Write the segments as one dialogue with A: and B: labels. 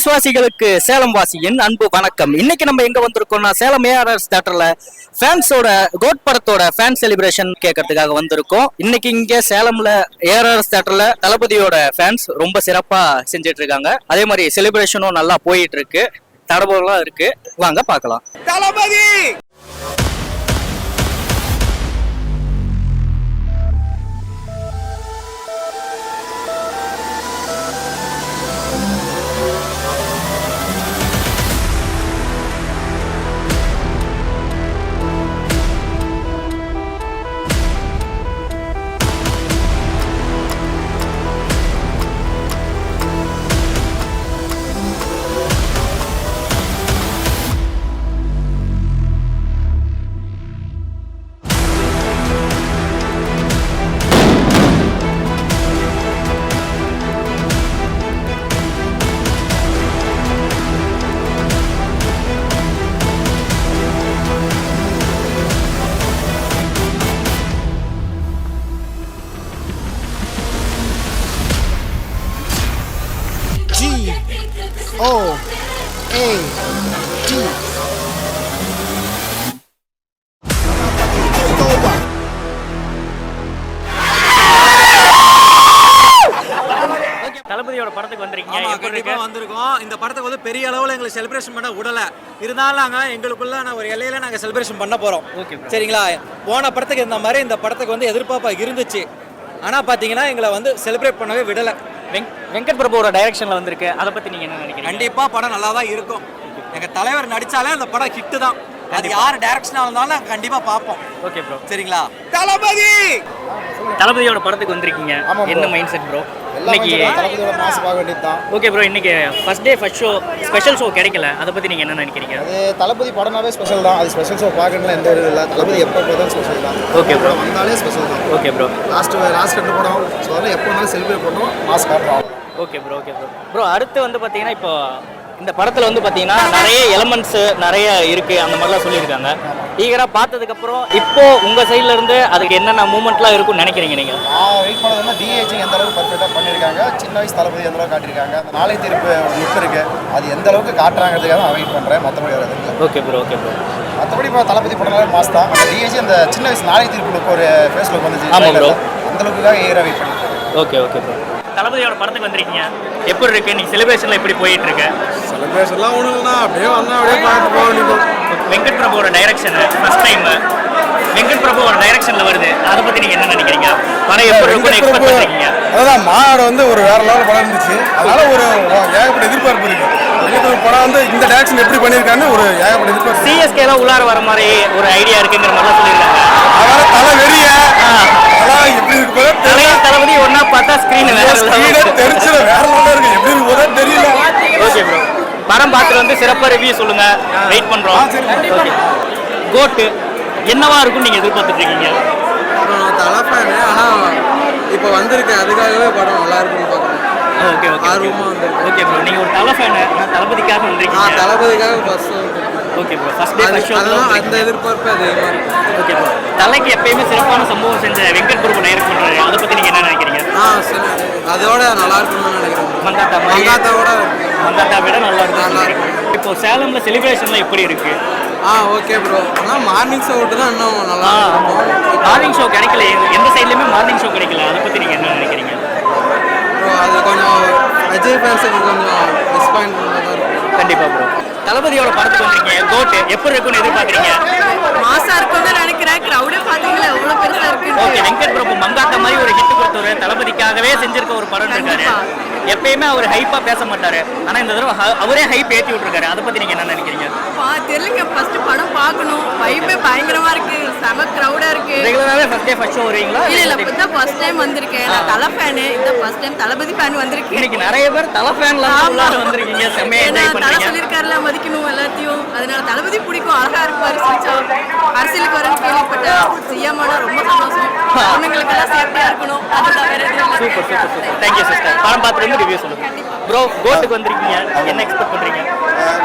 A: விஸ்வாசிகளுக்கு சேலம் வாசியின் அன்பு வணக்கம். இன்னைக்கு நம்ம எங்க வந்திருக்கோம்னா சேலம் ஏஆர்எஸ் தியேட்டர்ல ஃபேன்ஸோட கோட் படத்தோட ஃபேன் செலிப்ரேஷன் கேட்கறதுக்காக வந்திருக்கோம். இன்னைக்கு இங்க சேலம்ல ஏஆர்எஸ் தியேட்டர்ல தளபதியோட ஃபேன்ஸ் ரொம்ப சிறப்பா செஞ்சுட்டு இருக்காங்க. அதே மாதிரி செலிப்ரேஷனும் நல்லா போயிட்டு இருக்கு, தடபுடலா இருக்கு. வாங்க பார்க்கலாம். தளபதி
B: தளபதியோட படத்துக்கு வந்திருக்கீங்க.
C: வந்திருக்கோம். இந்த படத்துக்கு வந்து பெரிய அளவில் எங்களுக்கு செலிப்ரேஷன் பண்ண விடல. இருந்தாலும் நாங்கள் எங்களுக்குள்ள ஒரு எல்லையில நாங்கள் செலிப்ரேஷன் பண்ண போகிறோம். சரிங்களா? போன படத்துக்கு இந்த மாதிரி இந்த படத்துக்கு வந்து எதிர்பார்ப்பா இருந்துச்சு. ஆனால் பார்த்தீங்கன்னா எங்களை வந்து செலிப்ரேட் பண்ணவே விடலை.
B: வெங்கட் பிரபுவோட டைரக்ஷனில் வந்திருக்கு. அதை பற்றி நீங்கள் என்ன நினைக்கிறீங்க?
C: கண்டிப்பாக படம் நல்லா தான் இருக்கும். எங்கள் தலைவர் நடித்தாலே அந்த படம் ஹிட்டு தான். அது யார் டைரக்ஷனாக இருந்தாலும் கண்டிப்பாக பார்ப்போம்.
B: Okay bro.
C: சரிங்களா?
B: தளபதியோட படத்துக்கு வந்திருக்கீங்க. என்ன மைண்ட் செட் ப்ரோ? இன்னைக்கு
D: தளபதியோட மாஸ் பார்க்க வேண்டியது தான்.
B: Okay bro. இன்னைக்கு first day first show special show கிடைக்கல. அதை பற்றி நீங்கள் என்ன நினைக்கிறீங்க?
D: அது தளபதி படம்னாவே ஸ்பெஷல் தான். அது ஸ்பெஷல் ஷோ பார்க்கறதுல எந்த ஒரு இல்லை. தளபதி எப்போ போதும் ஸ்பெஷல் தான்.
B: Okay bro.
D: வந்தாலே ஸ்பெஷல் தான்.
B: Okay bro.
D: லாஸ்ட் 2 படம் ஸோ அதெல்லாம் எப்போ வேணாலும் செலிப்ரேட் பண்ணுவோம், மாஸ் காட்டுறோம்.
B: Okay bro. Okay bro. Bro அடுத்து வந்து பார்த்தீங்கன்னா இப்போ இந்த படத்தில் வந்து பார்த்தீங்கன்னா நிறைய எலமெண்ட்ஸு நிறைய இருக்குது, அந்த மாதிரிலாம் சொல்லியிருக்காங்க. ஈகராக பார்த்ததுக்கப்புறம் இப்போ உங்கள் சைடில் இருந்து அதுக்கு என்னென்ன மூமெண்ட்லாம் இருக்கும்னு நினைக்கிறீங்க நீங்கள்?
D: வெயிட் பண்ணது வந்து டிஏஜிங் எந்த அளவுக்கு பர்ஃபெக்டாக பண்ணியிருக்காங்க, சின்ன வயசு தளபதி எந்த அளவுக்கு காட்டியிருக்காங்க, அந்த நாளை தீர்ப்பு லுக் இருக்குது, அது எந்த அளவுக்கு காட்டுறாங்கிறதுக்காக தான் வெயிட் பண்ணுறேன். மற்றபடி வராது.
B: Okay bro. Okay bro.
D: மற்றபடி இப்போ தளபதி படம்னாலே மாஸ் தான். அந்த டிஏஜி அந்த சின்ன வயசு நாளை தீர்ப்பு லுக் ஒரு ஃபேஸ் லுக் வந்துச்சு.
B: ஆமாம் ப்ரோ.
D: அந்த அளவுக்காக ஈகராக வெயிட் பண்ணியிருக்கேன்.
B: Okay okay bro. தளபதியோட படத்துக்கு வந்திருக்கீங்க. எப்படி இருக்கு இன்னைக்கு செலிப்ரேஷன்ல எப்படி போயிட்டு இருக்கு?
D: செலிப்ரேஷன்லாம் ஒன்றும் இல்லைனா அப்படியே வந்தால் அப்படியே பார்த்து போக வேண்டியது.
B: வெங்கட் பிரபுவோட டைரக்ஷன் ஃபர்ஸ்ட் டைம் வெங்கட் பிரபுவோட டைரக்ஷன்ல வருது. அதை பத்தி நீங்க என்ன நினைக்கிறீங்க? படம் எப்படி இருக்குன்னு எக்ஸ்பெக்ட் பண்றீங்க?
D: அதான் மாநாடு வந்து ஒரு வேற லெவல் படம் இருந்துச்சு. அதனால ஒரு ஏகப்பட்ட எதிர்பார்ப்பு இருக்கு. வெங்கட் படம் வந்து இந்த டைரக்ஷன் எப்படி பண்ணியிருக்கான்னு ஒரு ஏகப்பட்ட எதிர்பார்ப்பு.
B: சிஎஸ்கேலாம் உள்ளார வர மாதிரி ஒரு ஐடியா இருக்குங்கிற மாதிரிலாம் சொல்லியிருக்காங்க.
D: அதனால தலை வெறிய எப்படி இருக்கு
B: தளபதி ஒன்னா பார்த்தா ஸ்கிரீன் வேற
D: தெரிஞ்சது வேற லெவல்ல இருக்கு. எப்படி இருக்கு தெரியல.
B: Okay bro. படம் பார்த்துட்டு வந்து சிறப்பாக ரிவ்யூ சொல்லுங்க. வெயிட் பண்றோம். ஓகே. கோட்டு என்னவா இருக்கும்னு நீங்க எதிர்பார்த்துட்டு இருக்கீங்க?
E: தலை ஃபேனு, ஆனால் இப்போ வந்திருக்கு, அதுக்காகவே படம் நல்லா இருக்குன்னு பார்க்குறேன்.
B: ஓகே ஓகே
E: ஆர்வமாக வந்துருக்கு.
B: Okay bro. நீங்கள் ஒரு தலை ஃபேனு, நான் தளபதிக்காக வந்திருக்கீங்க.
E: தளபதிக்காக first.
B: Okay bro. First day first show
E: அந்த எதிர்பார்ப்பு அதிகமாக இருக்குது.
B: Okay bro. தலைக்கு எப்பயுமே சிறப்பான சம்பவம் செஞ்ச வெங்கட் பிரபு டைரக்ட் பண்ணுறாரு. அதை பற்றி நீங்கள் என்ன நினைக்கிறீங்க?
E: சரி, அதோட நல்லா இருக்கும்னு நினைக்கிறேன்.
B: மங்காத்தா விட நல்லா இருக்கும். இப்போ சேலம்ல செலிப்ரேஷன்லாம் எப்படி இருக்கு?
E: Okay bro. ஆனால் மார்னிங் ஷோ விட்டு தான் இன்னும் நல்லா இருக்கும்.
B: மார்னிங் ஷோ கிடைக்கல, எந்த சைட்லையுமே மார்னிங் ஷோ கிடைக்கல. அதை பற்றி நீங்கள் என்ன நினைக்கிறீங்க?
E: ப்ரோ அது கொஞ்சம் விஜய் ஃபேன்ஸுக்கு கொஞ்சம் டிஸ்பாயின்மெண்ட்டாக தான் இருக்கும்.
B: கண்டிப்பாக ப்ரோ. தளபதியோட படத்துக்கு வந்திருக்கீங்க. கோட் எப்படி இருக்குன்னு எதிர்பார்க்குறீங்க?
F: மாசா இருக்கும்னு நினைக்கிறேன். கிரௌடே பாத்தீங்களா எவ்வளவு பெருசா இருக்கு.
B: ஓகே. வெங்கட் பிரபு மங்காத்தா மாதிரி ஒரு ஹிட் கொடுத்தவரு, தளபதிக்காகவே செஞ்சிருக்க ஒரு படம் இருக்காரு. எப்பயுமே அவர் ஹைப்பா பேச மாட்டாரு, ஆனா இந்த தடவை அவரே ஹைப் ஏற்றி விட்டுருக்காரு. அதை பத்தி நீங்க என்ன நினைக்கிறீங்க?
F: தெரியலங்க, ஃபர்ஸ்ட் படம் பார்க்கணும். வைபே பயங்கரமா இருக்கு, செம கிரௌடா இருக்கு.
B: ரெகுலராவே ஃபர்ஸ்ட் டே ஃபர்ஸ்ட் ஷோ வருவீங்களா?
F: இல்ல இப்பதான் ஃபர்ஸ்ட் டைம் வந்திருக்கேன். நான் தலை ஃபேன். இந்த ஃபர்ஸ்ட் டைம் தளபதி ஃபேன் வந்திருக்கேன்.
B: இன்னைக்கு நிறைய பேர் தலை ஃபேன்லாம் உள்ளார வந்திருக்கீங்க. செமையா என்ஜாய்
F: தலை
B: பண்றீங்க.
F: சொல்லிருக்காருல, மதிக்கணும் எல்லாத்தையும். அதனால தளபதி பிடிக்கும், அழகா இருப்பாரு. சிரிச்சா அரசியலுக்கு வரேன்னு கேள்விப்பட்டேன். சிஎம்மான ரொம்ப சந்தோஷம். பொண்ணுங்களுக்கெல்லாம் சேஃப்டியா இருக்கணும். அதுதான் வேற எதுவும் இல்லை.
B: Super super super. Thank you sister. படம் பார்த்துட்டு வந்து ரிவ்யூ சொல்லுங்க. ப்ரோ கோட்டுக்கு வந்திருக்கீங்க, என்ன எக்ஸ்பெக்ட் பண்றீங்க?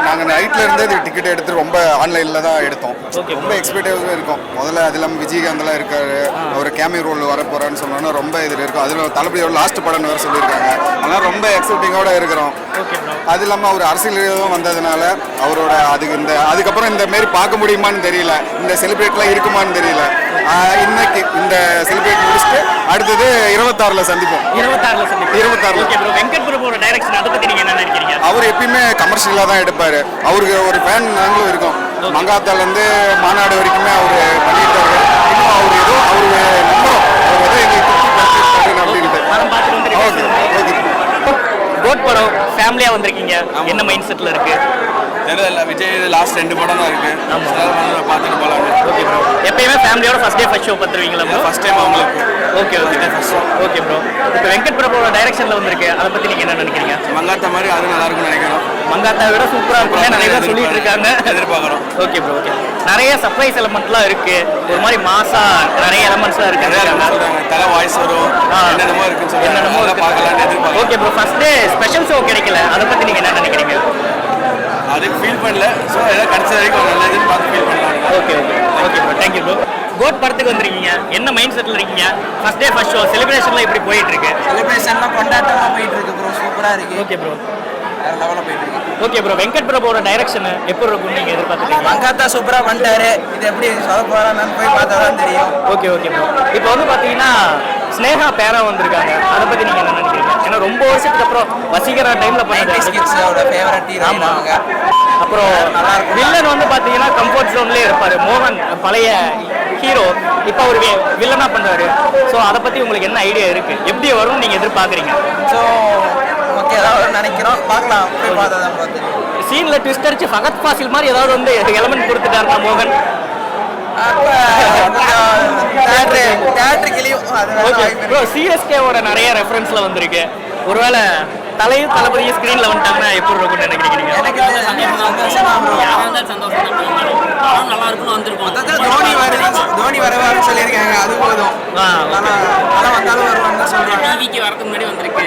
D: நாங்கள் நைட்ல இருந்தே டிக்கெட் எடுத்து ரொம்ப ஆன்லைனில் தான் எடுத்தோம். ரொம்ப எக்ஸ்பெக்டேஷன் இருக்கும். முதல்ல அது இல்லாமல் விஜயகாந்த்லாம் இருக்காரு, அவர் கேமியோ ரோல் வர போறான்னு சொன்னோன்னா ரொம்ப இது இருக்கும். அதில் தளபதியோட லாஸ்ட் படம் வேறு சொல்லியிருக்காங்க.
G: அதெல்லாம் ரொம்ப எக்ஸைட்டிங்கோட இருக்கிறோம். அது இல்லாமல் அவர் அரசியலும் வந்ததுனால அவரோட அதுக்கப்புறம் இந்த மாரி பார்க்க முடியுமான்னு தெரியல, இந்த செலிப்ரேட்லாம் இருக்குமான்னு தெரியல. இன்னைக்கு இந்த செலிப்ரேட் முடிச்சுட்டு அடுத்தது 26ல சந்திப்போம். 26
B: வெங்கட் பிரபுவோட டைரக்ஷன் அதை பத்தி நீங்க என்ன நினைக்கிறீங்க?
G: அவர் எப்பயுமே கமர்ஷியலாக தான் எடுப்பாரு. அவருக்கு ஒரு ஃபேன் நாங்களும் இருக்கோம். மங்காத்தாலேருந்து மாநாடு வரைக்குமே அவர் பண்ணிட்டாரு. இன்னும் அவர் ஏதோ அவர் நம்புறோம் அவர் ஏதோ எங்களுக்கு
B: கோட் படம் ஃபேமிலியா வந்திருக்கீங்க, என்ன மைண்ட் செட்ல இருக்கு?
E: தெரியல, விஜய் லாஸ்ட் 2 படம் தான் இருக்கு. பார்த்துட்டு போகலாம்.
B: ஓகே ப்ரோ, எப்பயுமே ஃபேமிலியோட ஃபர்ஸ்ட் டே ஃபர்ஸ்ட் ஷோ பார்த்துருவீங்களா ப்ரோ?
E: ஃபர்ஸ்ட் டைம் அவங்களுக்கு.
B: Okay okay bro. இப்போ வெங்கட் பிரபுவோட டைரக்ஷன்ல வந்திருக்கு, அதை பத்தி நீங்க என்ன நினைக்கிறீங்க?
E: மங்காத்தா மாதிரி அது நல்லா இருக்கும்னு நினைக்கிறோம்.
B: மங்காத்தா விட சூப்பரா இருக்கும் நிறைய பேர் சொல்லிட்டு இருக்காங்க,
E: எதிர்பார்க்குறோம்.
B: Okay bro. ஓகே, நிறைய சர்ப்ரைஸ் எலமெண்ட்லாம் இருக்கு, ஒரு மாதிரி மாசா நிறைய எலமெண்ட்ஸ்லாம் இருக்கு.
E: தலை வாய்ஸ் வரும், என்னென்னமோ இருக்குன்னு சொல்லி
B: என்னென்னமோ
E: பார்க்கலாம்னு எதிர்பார்க்கலாம்.
B: Okay bro, first day special show கிடைக்கல, அதை பத்தி நீங்க என்ன நினைக்கிறீங்க?
E: அதுக்கு ஃபீல் பண்ணல. ஸோ ஏதோ கடைசி வரைக்கும் நல்லதுன்னு பார்த்து ஃபீல் பண்ணலாம்.
B: Okay bro, thank you bro. GOAT படத்துக்கு வந்திருக்கீங்க, என்ன மைண்ட் செட்டில் இருக்கீங்க? ஃபர்ஸ்ட் டே ஃபர்ஸ்ட் ஷோ செலிப்ரேஷன்லாம் எப்படி போயிட்டு இருக்கு?
H: செலிப்ரேஷன்லாம் கொண்டாட்டமா போயிட்டு இருக்கு ப்ரோ, சூப்பரா இருக்கு.
B: ஓகே ப்ரோ,
H: வேற லெவல்ல போயிட்டு இருக்கு.
B: ஓகே ப்ரோ, வெங்கட் பிரபுவோட டைரக்ஷன் எப்படி இருக்கும் நீங்க எதிர்பார்த்தீங்க?
H: மங்காத்தா சூப்பரா பண்ணிட்டாரு. இது எப்படி சொல்ல போறான்னு போய் பார்த்தா தான் தெரியும்.
B: Okay bro. இப்போ வந்து பாத்தீங்கன்னா ஸ்னேகா பேரா வந்திருக்காங்க, அதை பத்தி நீங்க என்ன நினைக்கிறீங்க? ஏன்னா ரொம்ப வருஷத்துக்கு அப்புறம் வசீகரா டைம்ல பண்ணது.
H: கிட்ஸோட ஃபேவரட் ஹீரோயின் அவங்க.
B: அப்புறம் வில்லன் வந்து பாத்தீங்கன்னா கம்ஃபர்ட் ஜோன்லயே இருப்பாரு. மோகன் பழைய ஹீரோ, இப்போ அவர் வில்லனா பண்றாரு. ஸோ அதை பத்தி உங்களுக்கு என்ன ஐடியா இருக்கு? எப்படி வரும்னு நீங்க எதிர்பார்க்குறீங்க?
H: ஸோ ஓகே, ஏதாவது நினைக்கிறோம், பார்க்கலாம், போய் பார்த்தா தான் பார்த்து.
B: சீன்ல ட்விஸ்ட் அடிச்சு ஃபகத் ஃபாசில் மாதிரி ஏதாவது வந்து எலமெண்ட் கொடுத்துட்டாருன்னா மோகன், சிஎஸ்கேவோட நிறைய ரெஃபரன்ஸ்ல வந்திருக்கு. ஒருவேளை தலையும் தளபதியும் ஸ்கிரீன்ல வந்துட்டாங்கன்னா எப்படி இருக்கும்னு நினைக்கிறீங்க?
H: எனக்கு தோனி வருவாருன்னு சொல்லியிருக்காங்க, அது போதும். வந்தாலும் வருவான்னு சொல்றாங்க.
B: டிவிக்கு வரதுக்கு முன்னாடி வந்திருக்கு,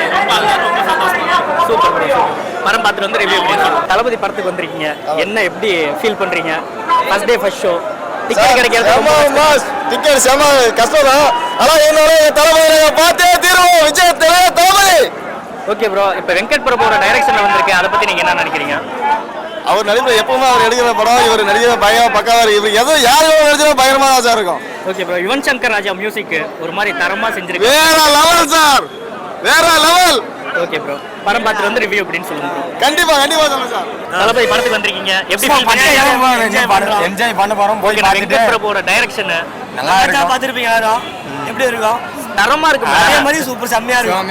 B: ரொம்ப சந்தோஷமா. Super bro. படம் பார்த்துட்டு வந்து ரிவ்யூ பண்ணுங்க. தளபதி படத்துக்கு வந்திருக்கீங்க, என்ன எப்படி ஃபீல் பண்றீங்க? First day first show ticket கிடைக்கிறது
D: டிக்கெட் செம கஷ்டம் தான். ஆனால் என்னோட தளபதி பார்த்தே தீர்வோம். விஜய் தளபதி.
B: ஓகே ப்ரோ, இப்போ வெங்கட் பிரபுவோட டைரக்ஷன்ல வந்திருக்கு, அதை பத்தி நீங்க என்ன நினைக்கிறீங்க?
D: அவர் நடிப்பு எப்பவுமே அவர் எடுக்கிற படம் இவர் நடிக்கிற பயங்கர பக்காவா இருக்கு. இவர் எதோ யாரும் நடிச்சா பயங்கரமா தான் சார் இருக்கும்.
B: Okay bro, Yuvan Shankar Raja music ஒரு மாதிரி தரமா செஞ்சிருக்கு,
D: வேற லெவல் சார், வேற லெவல்.
B: ஓகே ப்ரோ, படம் பார்த்துட்டு வந்து ரிவ்யூ அப்படின்னு சொல்லுங்க ப்ரோ.
D: கண்டிப்பா சொல்லுங்க சார்.
B: தளபதி படத்துக்கு வந்திருக்கீங்க, எப்படி ஃபீல் பண்றீங்க?
D: என்ஜாய் பண்ண போறோம். போய்
B: வெங்கட் பிரபுவோட டைரக்ஷன்
D: நல்லா இருக்கு.
H: பார்த்திருப்பீங்க யாரும், எப்படி இருக்கும்?
B: தரமா இருக்கு,
H: அதே மாதிரி சூப்பர் செம்மையா இருக்கும்.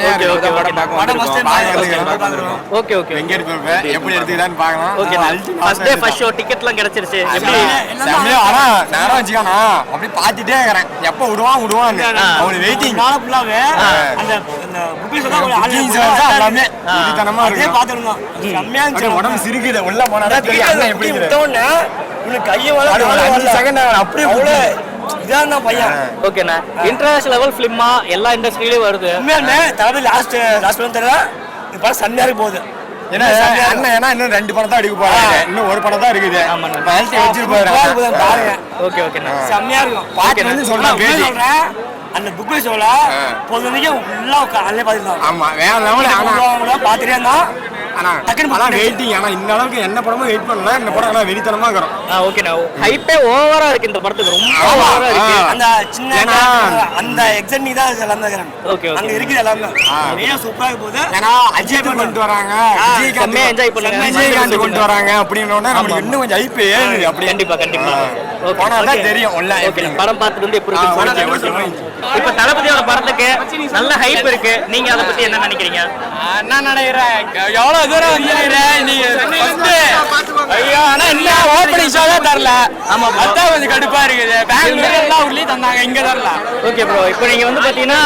B: ஓகே ஓகே,
D: வெங்கட் பிரபு எப்படி எடுத்துக்கிறான்னு பார்க்கலாம்.
B: Okay, first day first show டிக்கெட்லாம் கிடைச்சிருச்சு, எப்படி
D: செம்மையா? ஆனா நேரம் வச்சுக்கானா அப்படி பார்த்துட்டே இருக்கிறேன், எப்போ விடுவான்னு அவனுக்கு வெயிட்டிங்.
H: நாளை ஃபுல்லாவே அந்த புக்கிங்ஸ்
D: தான் எல்லாமே இதுத்தனமா இருக்கு.
H: பார்த்துருந்தோம், செம்மையா இருந்துச்சு.
D: உடம்பு சிரிக்குது, உள்ள போனா தெரியும் எப்படி
H: விட்டோன்னே உனக்கு கையை வர
D: 5 செகண்ட் அப்படியே
H: இதான் பையன்.
B: ஓகேண்ணா, இன்டர்நேஷனல் லெவல் ஃபிலிமா எல்லா இண்டஸ்ட்ரியிலயும் வருது.
H: உண்மையாலுமே தளபதி லாஸ்ட் தெரியல, இந்த படம் செம்மையா இருக்கு போகுது.
D: ஏன்னா இன்னும் 2 படம் தான் அடிக்க போறாங்க, இன்னும் 1 படம் தான் இருக்குது.
H: பாருங்க.
B: ஓகே ஓகேண்ணா,
H: செம்மையா இருக்கும்.
D: பாட்டு வந்து சொல்றேன்
H: அந்த புக் சொல்ல பொதுவரைக்கு உள்ள அதிலே பார்த்துருந்தோம்.
D: ஆமா, வேற லெவல்
H: பார்த்துட்டே இருந்தான்.
D: ஆனா வெயிட்டிங். ஆனா இந்த அளவுக்கு என்ன படமும் வெயிட் பண்ணல, இந்த படம் ஆனா வெறித்தனமா இருக்கும்.
B: ஓகேண்ணா, ஹைப்பே ஓவரா இருக்கு இந்த படத்துக்கு, ரொம்ப ஓவரா இருக்கு.
H: அந்த சின்ன அந்த எக்ஸாம்பிள் தான் எல்லாமே
B: ஓகே
H: அங்க இருக்குது எல்லாமே நிறைய சூப்பரா போகுது.
D: ஏன்னா அஜித் கொண்டு வராங்க,
B: செம்மையா என்ஜாய் பண்ணுங்க,
D: விஜயகாந்த் கொண்டு வராங்க அப்படின்னோட நமக்கு இன்னும் கொஞ்சம் ஹைப் ஏறுது. அப்படி
B: கண்டிப்பா
D: போனாதான் தெரியும்.
B: ஓகே, படம் பார்த்துட்டு வந்து எப்படி இருக்கு? இப்ப தளபதியோட படத்துக்கு நல்ல ஹைப் இருக்கு, நீங்க அதை பத்தி என்ன நினைக்கிறீங்க?
E: என்ன நினைக்கிறேன், எவ்வளவு தூரம் வந்துருக்கிறேன் நீங்க ஐயோ. ஆனா இன்னும் ஓப்பனிங் ஷோ தான் தரல.
B: ஆமா,
E: அதான் கொஞ்சம் கடுப்பா இருக்குது. பெங்களூர் எல்லா ஊர்லயும் தந்தாங்க, இங்க தரல.
B: ஓகே ப்ரோ, இப்போ நீங்க வந்து பாத்தீங்கன்னா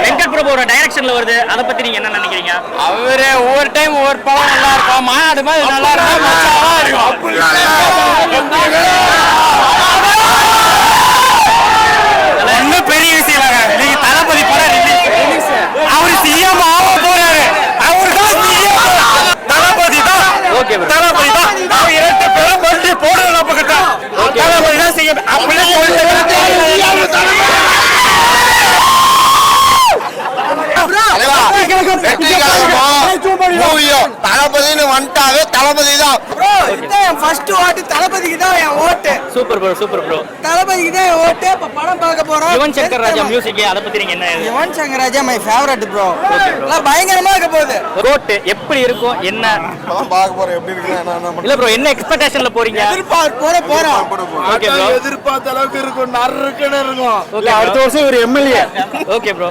B: வெங்கட் பிரபுவோட டைரக்ஷன்ல வருது, அதை பத்தி நீங்க என்ன நினைக்கிறீங்க?
E: அவரு ஒவ்வொரு டைம் ஒவ்வொரு படம் நல்லா இருக்கும், மாநாடு மாதிரி நல்லா இருக்கும்.
H: ஒன்னும் பெரிய விஷயம் இல்லைங்க, நீங்க தளபதி படம் ரிலீஸ், அவரு சிஎம் ஆக போறாரு, அவரு தான் சிஎம். தளபதி தான்,
B: ஓகே ப்ரோ,
H: தளபதி தான். அவர் 2 பேரும் கொண்டு போடுறது நம்ம கிட்ட. தளபதி தான் சிஎம். அப்படியே
D: மூவியும் தளபதினு வந்துட்டாவே தளபதி தான்.
I: என் ஃபர்ஸ்ட் ஓட்டு தளபதிக்கு தான் என் ஓட்டு.
B: Super bro, super bro.
I: தளபதிக்கு தான் என் ஓட்டு. இப்ப படம் பார்க்க போறோம்.
B: யுவன் சங்கர் ராஜா மியூசிக், அதை பத்தி நீங்க என்ன?
I: யுவன் சங்கர் ராஜா மை ஃபேவரட் ப்ரோ. எல்லாம் பயங்கரமா இருக்க போகுது.
B: கோட் எப்படி இருக்கும் என்ன?
D: பார்க்க போறோம் எப்படி இருக்குன்னு.
B: இல்ல ப்ரோ, என்ன எக்ஸ்பெக்டேஷன்ல போறீங்க?
I: போறோம்.
B: Okay bro.
D: எதிர்பார்த்த அளவுக்கு இருக்கும், நறுக்குன்னு இருக்கும்.
B: ஓகே,
D: அடுத்த வருஷம் ஒரு எம்எல்ஏ.
B: Okay bro.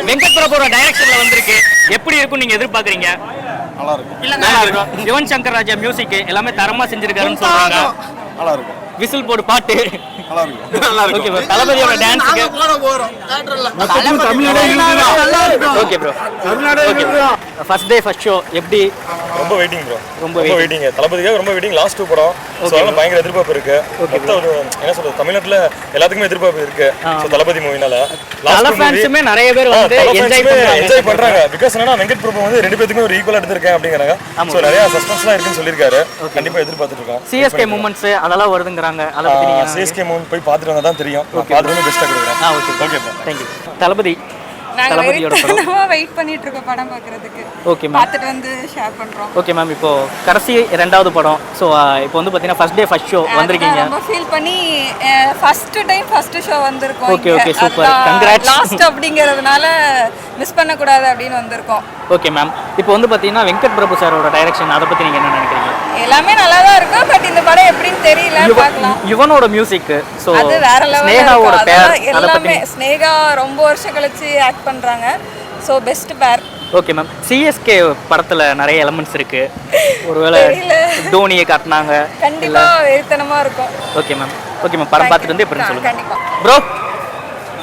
B: வெங்கட் பிரபுவோட டைரக்ஷன்ல வந்திருக்கு, எப்படி இருக்கும் நீங்க எதிர்பார்க்கறீங்க?
D: நல்லா இருக்கும்.
B: நல்லா இருக்கும். யுவன் சங்கர் ராஜா மியூசிக் எல்லாமே தரமா செஞ்சிருக்காருன்னு சொல்றாங்க.
D: நல்லா இருக்கும்.
B: விசில் போடு பாட்டு
D: நல்லா இருக்கும். நல்லா இருக்கும்.
B: Okay bro. தளபதியோட டான்ஸ்க்கு
D: போறோம் தியேட்டர்ல.
B: Okay bro. First day first show எப்படி?
J: ரொம்ப வெயிட்டிங் ப்ரோ,
B: ரொம்ப
J: ரொம்ப வெயிட்டிங். தளபதிக்காக ரொம்ப வெயிட்டிங். லாஸ்ட் 2 படம், ஸோ அதனால பயங்கர எதிர்பார்ப்பு இருக்கு. மொத்த ஒரு என்ன சொல்றது, தமிழ்நாட்டுல எல்லாத்துக்குமே எதிர்பார்ப்பு இருக்கு. ஸோ தளபதி மூவினால
B: தல ஃபேன்ஸுமே நிறைய பேர் வந்து
J: என்ஜாய் பண்றாங்க. பிகாஸ் என்னன்னா வெங்கட் பிரபு வந்து 2 பேத்துக்குமே ஒரு ஈக்குவலா எடுத்திருக்கேன் அப்படிங்கிறாங்க. ஸோ நிறைய சஸ்பென்ஸ்லாம் இருக்குன்னு சொல்லியிருக்காரு. கண்டிப்பா எதிர்பார்த்துட்டு இருக்கோம்.
B: சிஎஸ்கே மூமெண்ட்ஸ் அதெல்லாம் வருதுங்கறாங்க. அதை பத்தி நீங்க?
J: சிஎஸ்கே மூவி போய் பார்த்துட்டு வந்தா தான் தெரியும். பார்த்துட்டு வந்து பெஸ்ட்டாக கொடுக்குறேன்.
B: Okay
J: okay
B: thank you. Thalapathy
F: நாங்க
B: தளபதியோட படம்
F: வெயிட் பண்ணிட்டு இருக்கோம் படம் பார்க்கிறதுக்கு.
B: Okay ma'am.
F: பார்த்துட்டு வந்து ஷேர் பண்றோம்.
B: ஓகே மேம், இப்போ கடைசி 2வது படம். ஸோ இப்போ வந்து பார்த்தீங்கன்னா ஃபர்ஸ்ட் டே ஃபர்ஸ்ட் ஷோ வந்திருக்கீங்க.
F: ரொம்ப ஃபீல் பண்ணி ஃபர்ஸ்ட் டைம் ஃபர்ஸ்ட் ஷோ வந்திருக்கோம்.
B: Okay okay super, congrats.
F: Last அப்படிங்கிறதுனால மிஸ் பண்ண கூடாது அப்படின்னு வந்திருக்கோம்.
B: ஓகே மேம், இப்போ வந்து பார்த்தீங்கன்னா வெங்கட் பிரபு சாரோட டைரக்ஷன், அதை பத்தி நீங்க என்ன நினைக்கிறீங்க?
F: எல்லாமே நல்லா தான் இருக்கும், பட் இந்த படம் எப்படின்னு தெரியல, பார்க்கலாம்.
B: யுவனோட மியூசிக், ஸோ
F: அது வேற லெவல்ல
B: ஸ்னேகாவோட
F: இருக்கும்.
B: பேர்,
F: அதெல்லாம்
B: அதை பத்தி
F: எல்லாமே ஸ்னேகா ரொம்ப வருஷம் கழிச்சு ஆக்ட் பண்றாங்க. ஸோ பெஸ்ட் பேர்.
B: Okay ma'am. சிஎஸ்கே படத்துல நிறைய எலமெண்ட்ஸ் இருக்கு, ஒருவேளை தோனியை காட்டினாங்க.
F: கண்டிப்பா வெறித்தனமா இருக்கும்.
B: Okay ma'am. ஓகே மேம், படம் பார்த்துட்டு வந்து எப்படி சொல்லுங்க
F: கண்டிப்பா.
B: ப்ரோ.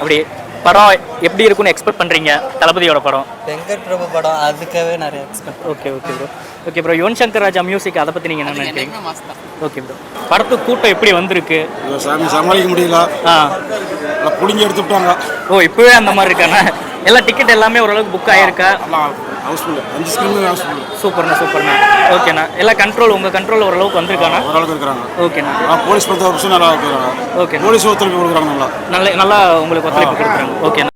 B: அப்படி படம் எப்படி இருக்குன்னு எக்ஸ்பெக்ட் பண்றீங்க? தளபதியோட படம்,
I: வெங்கட் பிரபு படம், அதுக்காகவே நிறைய எக்ஸ்பெக்ட்.
B: Okay okay bro. Okay bro, Yuvan Shankar Raja music, அதை பத்தி நீங்க என்ன நினைக்கிறீங்க? Okay bro. படத்துக்கு கூட்டம் எப்படி வந்திருக்கு?
D: சாமி சமாளிக்க முடியல, புடிங்கி எடுத்துட்டாங்க.
B: ஓ, இப்பவே அந்த மாதிரி இருக்கானே? எல்லா டிக்கெட் எல்லாமே ஓரளவுக்கு புக் ஆயிருக்கா?
D: Housefull, 5 screen housefull.
B: சூப்பர்ண்ணா சூப்பர்ண்ணா. ஓகேண்ணா, எல்லா கண்ட்ரோல் உங்க கண்ட்ரோல் ஓரளவுக்கு வந்திருக்காண்ணா?
D: ஓரளவுக்கு இருக்கிறாங்க.
B: ஓகேண்ணா.
D: போலீஸ் 10% நல்லா இருக்கிறாங்க.
B: ஓகே,
D: போலீஸ் ஒத்துழைப்பு கொடுக்குறாங்க.
B: நல்லா நல்லா உங்களுக்கு ஒத்துழைப்பு கொடுக்குறாங்க. ஓகேண்ணா.